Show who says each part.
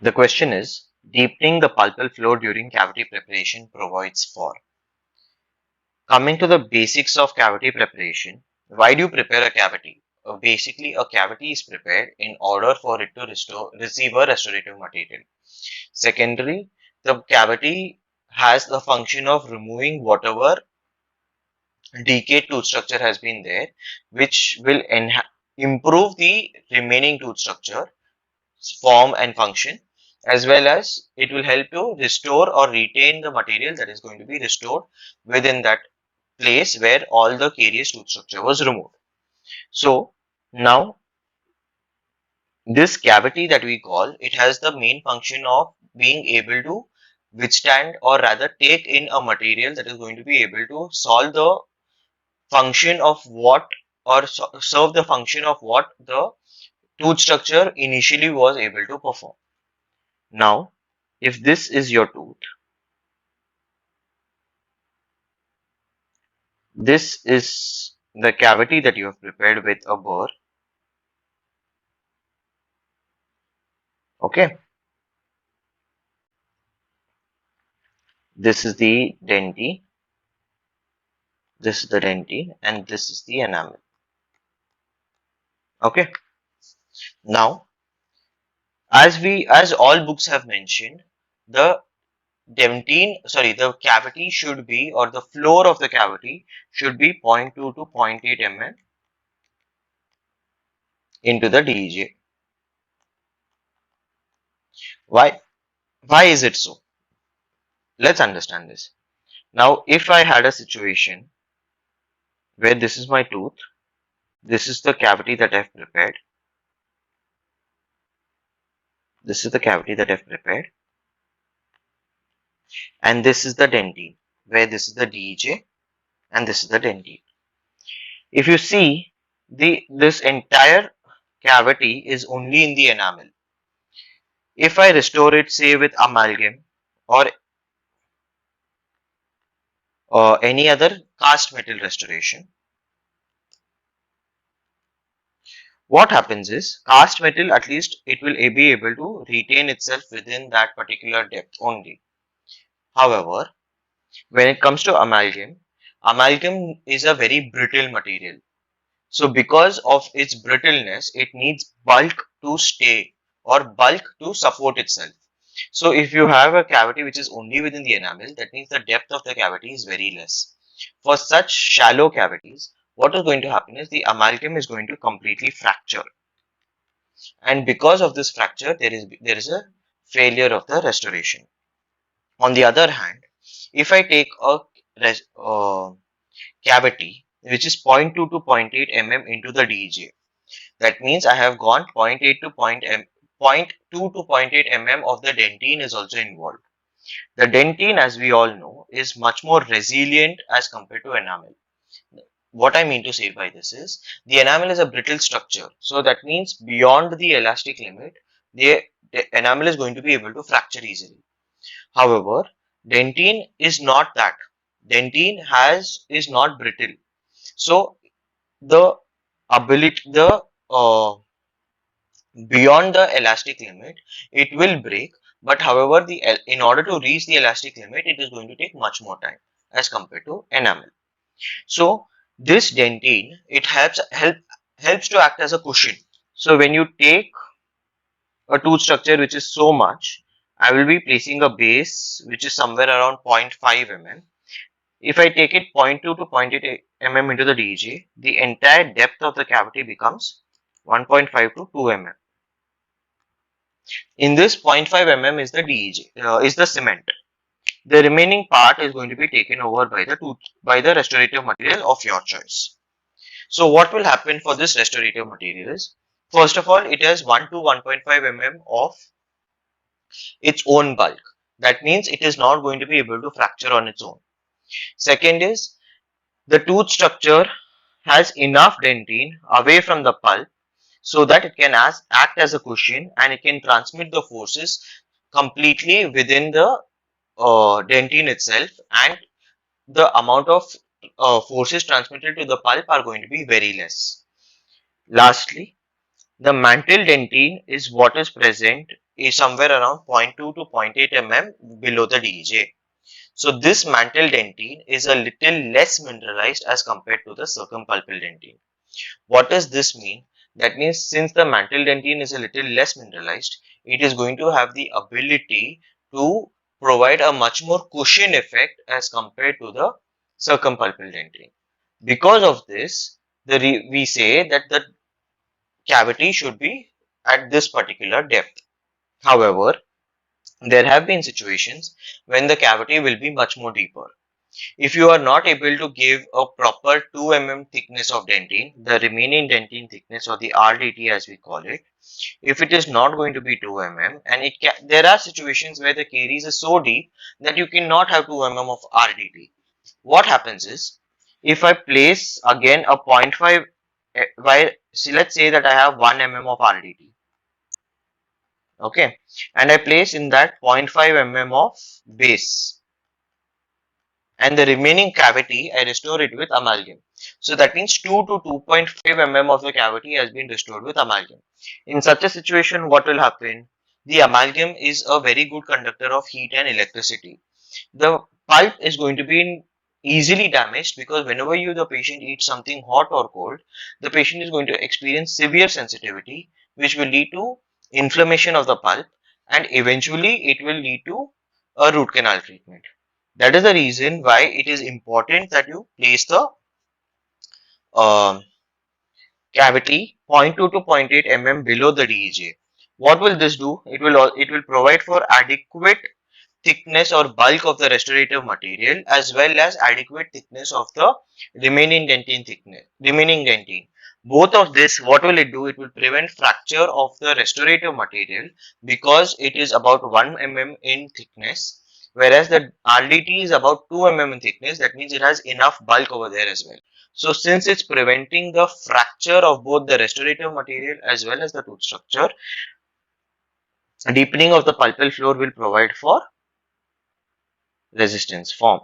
Speaker 1: The question is, deepening the pulpal floor during cavity preparation provides for. Coming to the basics of cavity preparation, why do you prepare a cavity? Basically, a cavity is prepared in order for it to receive a restorative material. Secondly, the cavity has the function of removing whatever decayed tooth structure has been there, which will improve the remaining tooth structure, form and function, as well as it will help you restore or retain the material that is going to be restored within that place where all the carious tooth structure was removed. So now this cavity that we call, it has the main function of being able to withstand or rather take in a material that is going to be able to solve the function of what or serve the function of what the tooth structure initially was able to perform. Now, if this is your tooth, this is the cavity that you have prepared with a burr. Okay, this is the dentine, this is the dentine, and this is the enamel. Okay, now as all books have mentioned, the the cavity should be, or the floor of the cavity should be 0.2 to 0.8 mm into the DEJ. Why? Why is it so? Let's understand this. Now, if I had a situation where this is my tooth, this is the cavity that I've prepared, this is the cavity that I've prepared, and this is the dentine, where this is the DEJ and this is the dentine. If you see, this entire cavity is only in the enamel. If I restore it, say with amalgam or any other cast metal restoration, what happens is cast metal, at least it will be able to retain itself within that particular depth only. However, when it comes to amalgam, amalgam is a very brittle material. So because of its brittleness, it needs bulk to stay or bulk to support itself. So if you have a cavity which is only within the enamel, that means the depth of the cavity is very less. For such shallow cavities, what is going to happen is the amalgam is going to completely fracture. And because of this fracture, there is a failure of the restoration. On the other hand, if I take a cavity which is 0.2 to 0.8 mm into the DEJ, that means I have gone 0.8 to 0.2 to 0.8 mm of the dentine is also involved. The dentine, as we all know, is much more resilient as compared to enamel. What I mean to say by this is, the enamel is a brittle structure. So that means beyond the elastic limit, the enamel is going to be able to fracture easily. However, dentine is not that. Dentine is not brittle. So the uh, beyond the elastic limit, it will break. But however, in order to reach the elastic limit, it is going to take much more time as compared to enamel. So this dentine, it helps to act as a cushion. So when you take a tooth structure which is so much, I will be placing a base which is somewhere around 0.5 mm. If I take it 0.2 to 0.8 mm into the DEJ, the entire depth of the cavity becomes 1.5 to 2 mm. In this 0.5 mm is the DEJ, is the cement. The remaining part is going to be taken over by the restorative material of your choice. So what will happen for this restorative material is, first of all, it has 1 to 1.5 mm of its own bulk. That means it is not going to be able to fracture on its own. Second is, the tooth structure has enough dentine away from the pulp so that it can act as a cushion and it can transmit the forces completely within the dentine itself, and the amount of forces transmitted to the pulp are going to be very less. Lastly, the mantle dentine is what is present is somewhere around 0.2 to 0.8 mm below the DEJ. So this mantle dentine is a little less mineralized as compared to the circumpulpal dentine. What does this mean? That means since the mantle dentine is a little less mineralized, it is going to have the ability to provide a much more cushion effect as compared to the circumpulpal dentine. Because of this, we say that the cavity should be at this particular depth. However, there have been situations when the cavity will be much more deeper. If you are not able to give a proper 2 mm thickness of dentine, the remaining dentine thickness, or the RDT as we call it, if it is not going to be 2 mm, and there are situations where the caries is so deep that you cannot have 2 mm of RDT. What happens is, if I place again a 0.5, see, let's say that I have 1 mm of RDT, okay, and I place in that 0.5 mm of base, and the remaining cavity I restore it with amalgam. So that means 2 to 2.5 mm of the cavity has been restored with amalgam. In such a situation, what will happen? The amalgam is a very good conductor of heat and electricity. The pulp is going to be easily damaged because whenever the patient eats something hot or cold, the patient is going to experience severe sensitivity, which will lead to inflammation of the pulp, and eventually it will lead to a root canal treatment. That is the reason why it is important that you place the um, cavity 0.2 to 0.8 mm below the DEJ. What will this do? It will provide for adequate thickness or bulk of the restorative material, as well as adequate thickness of the remaining dentine. Both of this, what will it do? It will prevent fracture of the restorative material because it is about 1 mm in thickness, whereas the RDT is about 2 mm in thickness. That means it has enough bulk over there as well. So since it's preventing the fracture of both the restorative material as well as the tooth structure, deepening of the pulpal floor will provide for resistance form.